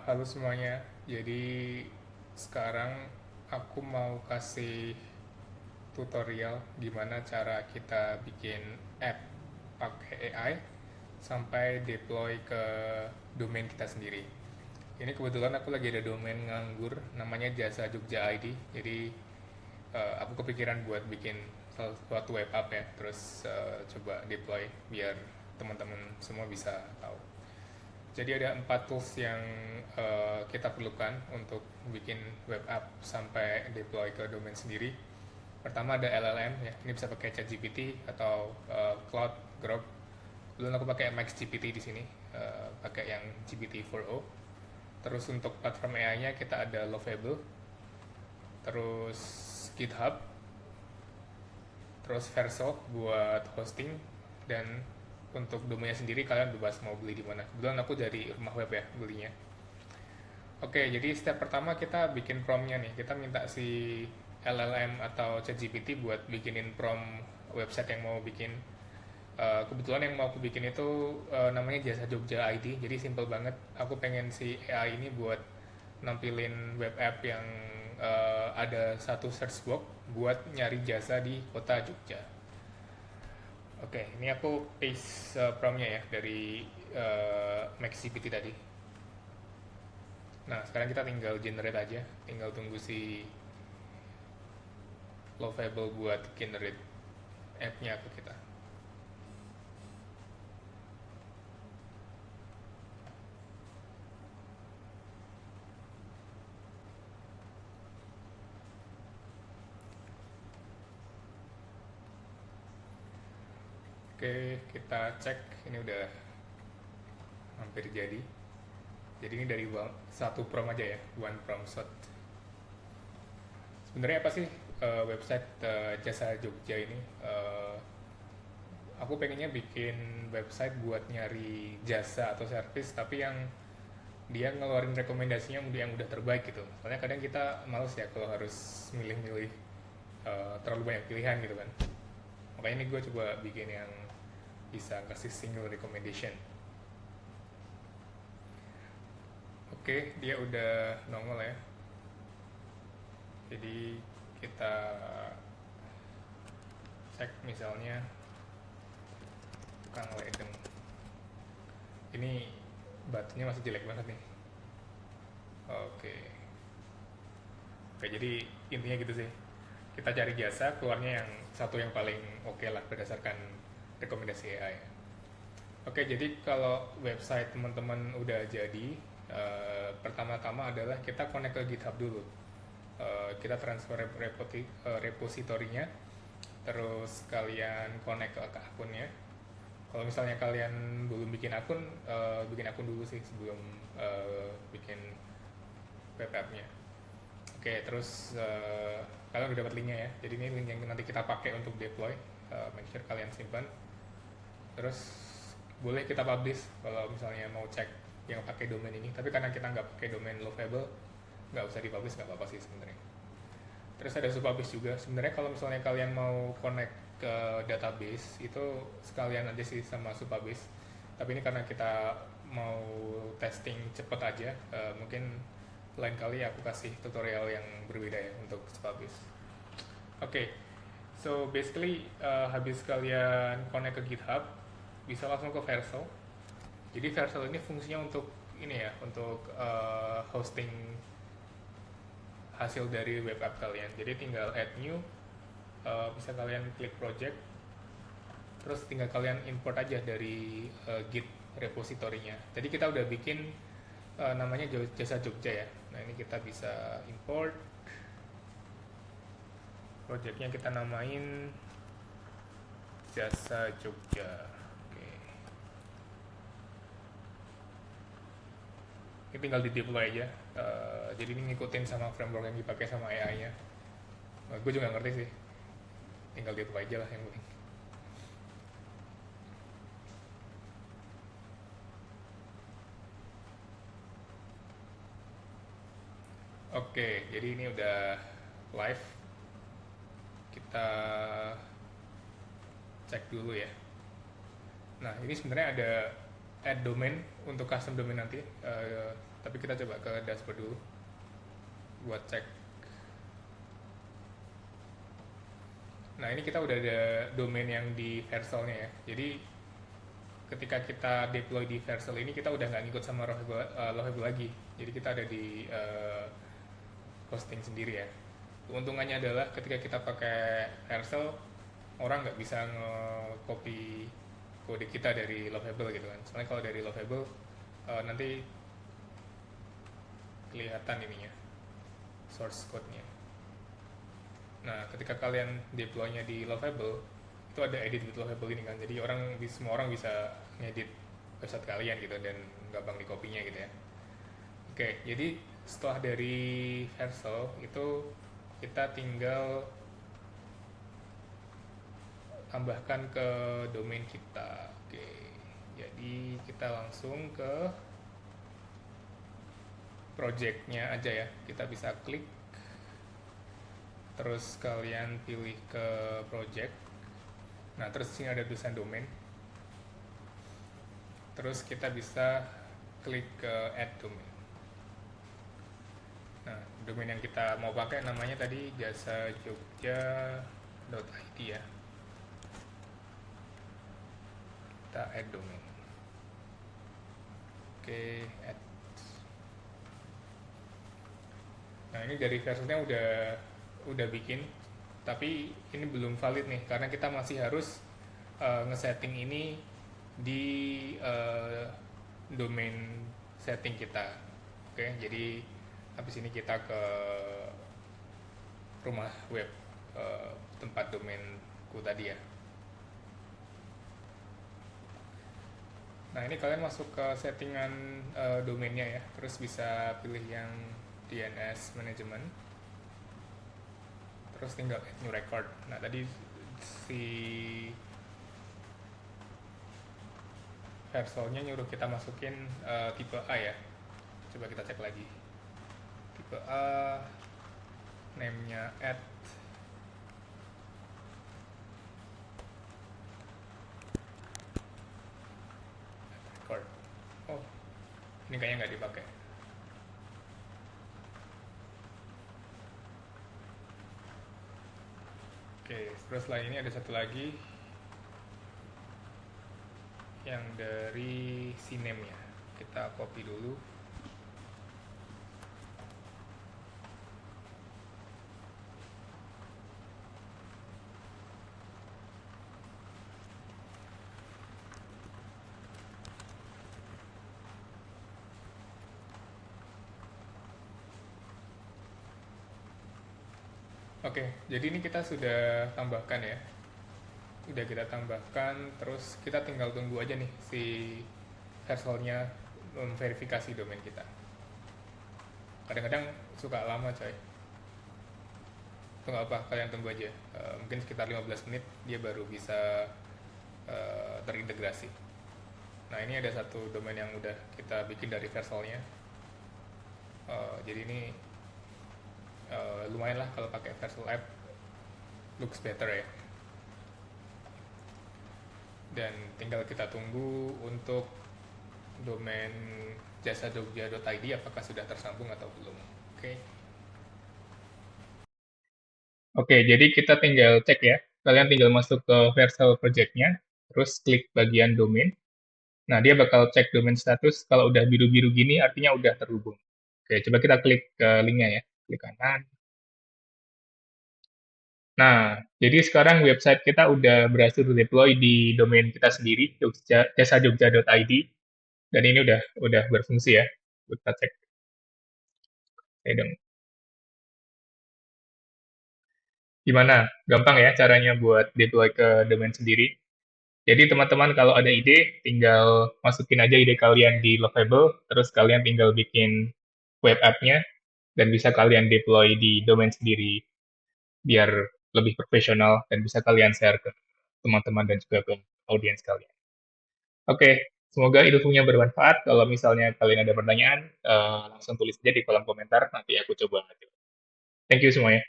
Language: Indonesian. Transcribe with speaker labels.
Speaker 1: Halo semuanya. Jadi sekarang aku mau kasih tutorial gimana cara kita bikin app pakai AI sampai deploy ke domain kita sendiri. Ini kebetulan aku lagi ada domain nganggur namanya Jasa Jogja ID. Jadi aku kepikiran buat bikin suatu web app ya, terus coba deploy biar teman-teman semua bisa tahu. Jadi ada 4 tools yang kita perlukan untuk bikin web app sampai deploy ke domain sendiri. Pertama ada LLM ya, ini bisa pakai ChatGPT atau Cloud, Grok. Dulu aku pakai MaxGPT di sini, pakai yang GPT-4o. Terus untuk platform AI-nya kita ada Lovable, terus GitHub, terus Vercel buat hosting, dan untuk domainnya sendiri kalian bebas mau beli di mana. Kebetulan aku dari rumah web ya belinya. Jadi step pertama kita bikin prompt-nya nih. Kita minta si LLM atau ChatGPT buat bikinin prompt website yang mau bikin. Kebetulan yang mau aku bikin itu namanya Jasa Jogja ID. Jadi simple banget. Aku pengen si AI ini buat nampilin web app yang ada satu search box buat nyari jasa di kota Jogja. Ini aku paste prompt-nya ya dari MaxGPT tadi. Nah, sekarang kita tinggal generate aja, tinggal tunggu si Lovable buat generate app-nya ke kita. Kita cek, ini udah hampir jadi. Jadi ini dari satu prompt aja ya, one prompt shot. Sebenarnya apa sih website Jasa Jogja ini? Aku pengennya bikin website buat nyari jasa atau service, tapi yang dia ngeluarin rekomendasinya yang udah terbaik gitu. Soalnya kadang kita males ya kalau harus milih-milih terlalu banyak pilihan gitu kan. Makanya ini gue coba bikin yang bisa kasih single recommendation. Dia udah nongol ya. Jadi kita cek misalnya tukang ledeng. Ini batunya masih jelek banget nih. Jadi intinya gitu sih. Kita cari jasa, keluarnya yang satu yang paling oke lah berdasarkan rekomendasi AI. Jadi kalau website teman-teman udah jadi, pertama-tama adalah kita connect ke GitHub dulu. Kita transfer repositorinya, terus kalian connect ke akunnya. Kalau misalnya kalian belum bikin akun dulu sih sebelum bikin web app-nya. Terus kalian udah dapat linknya ya. Jadi ini link yang nanti kita pakai untuk deploy. Make sure kalian simpan. Terus boleh kita publish kalau misalnya mau cek yang pakai domain ini. Tapi karena kita nggak pakai domain Lovable, nggak usah dipublish, nggak apa-apa sih sebenarnya. Terus ada subpublish juga. Sebenarnya kalau misalnya kalian mau connect ke database itu sekalian aja sih sama subpublish. Tapi ini karena kita mau testing cepet aja, mungkin lain kali aku kasih tutorial yang berbeda ya untuk subpublish. So basically habis kalian connect ke GitHub, bisa langsung ke Vercel. Jadi Vercel ini fungsinya untuk ini ya, untuk hosting hasil dari web app kalian. Jadi tinggal add new, bisa kalian klik project, terus tinggal kalian import aja dari Git repositorinya. Jadi kita udah bikin namanya Jasa Jogja ya. Nah ini kita bisa import. Projectnya kita namain Jasa Jogja. Ini tinggal di deploy aja. Jadi ini ngikutin sama framework yang dipakai sama AI-nya. Gue juga ngerti sih. Tinggal deploy aja lah yang penting. Jadi ini udah live. Kita cek dulu ya. Nah ini sebenarnya ada add domain untuk custom domain nanti. Tapi kita coba ke dashboard dulu buat cek. Nah ini kita udah ada domain yang di Vercel-nya ya. Jadi ketika kita deploy di Vercel ini kita udah nggak ngikut sama Lovable lagi. Jadi kita ada di hosting sendiri ya. Keuntungannya adalah ketika kita pakai Vercel, orang nggak bisa nge-copy kode kita dari Lovable gitu kan. Soalnya kalau dari Lovable nanti kelihatan ininya, source code-nya. Nah, ketika kalian deploy-nya di Lovable, itu ada edit with Lovable ini kan. Jadi semua orang bisa ngedit website kalian gitu dan gampang di copy-nya gitu ya. Oke, jadi setelah dari Vercel itu kita tinggal tambahkan ke domain kita. Oke, jadi kita langsung ke project-nya aja ya. Kita bisa klik, terus kalian pilih ke project. Nah, terus sini ada tulisan domain. Terus kita bisa klik ke add domain. Nah, domain yang kita mau pakai namanya tadi jasajogja.id ya. Kita add domain. Oke, add. Nah, ini dari versinya udah bikin, tapi ini belum valid nih karena kita masih harus ngesetting ini di domain setting kita. Oke, jadi habis ini kita ke rumah web tempat domainku tadi ya. Nah, ini kalian masuk ke settingan domainnya ya, terus bisa pilih yang DNS management, terus tinggal add new record. Nah, tadi si Vercel-nya nyuruh kita masukin tipe A ya. Coba kita cek lagi. Tipe A, name-nya add record. Oh, ini kayaknya nggak dipakai. Oke, terus setelah ini ada satu lagi yang dari CNAME ya. Kita copy dulu. Oke, jadi ini kita sudah tambahkan ya. Udah kita tambahkan, terus kita tinggal tunggu aja nih si Vercel-nya memverifikasi domain kita. Kadang-kadang suka lama coy. Itu nggak apa, kalian tunggu aja. Mungkin sekitar 15 menit dia baru bisa terintegrasi. Nah, ini ada satu domain yang udah kita bikin dari Vercel-nya. Jadi ini lumayan lah kalau pakai Vercel app, looks better ya. Dan tinggal kita tunggu untuk domain jasajogja.id apakah sudah tersambung atau belum. Oke. Oke, jadi kita tinggal cek ya. Kalian tinggal masuk ke Vercel project-nya, terus klik bagian domain. Nah, dia bakal cek domain status. Kalau udah biru-biru gini, artinya udah terhubung. Oke, coba kita klik ke linknya ya. Klik kanan. Nah, jadi sekarang website kita udah berhasil deploy di domain kita sendiri, jasajogja.id, dan ini udah berfungsi ya. Kita cek. Oke dong. Gimana? Gampang ya caranya buat deploy ke domain sendiri. Jadi teman-teman kalau ada ide, tinggal masukin aja ide kalian di Lovable, terus kalian tinggal bikin web app-nya, dan bisa kalian deploy di domain sendiri, biar lebih profesional, dan bisa kalian share ke teman-teman dan juga ke audiens kalian. Oke, semoga infonya bermanfaat. Kalau misalnya kalian ada pertanyaan, langsung tulis aja di kolom komentar, nanti aku coba. Thank you semuanya.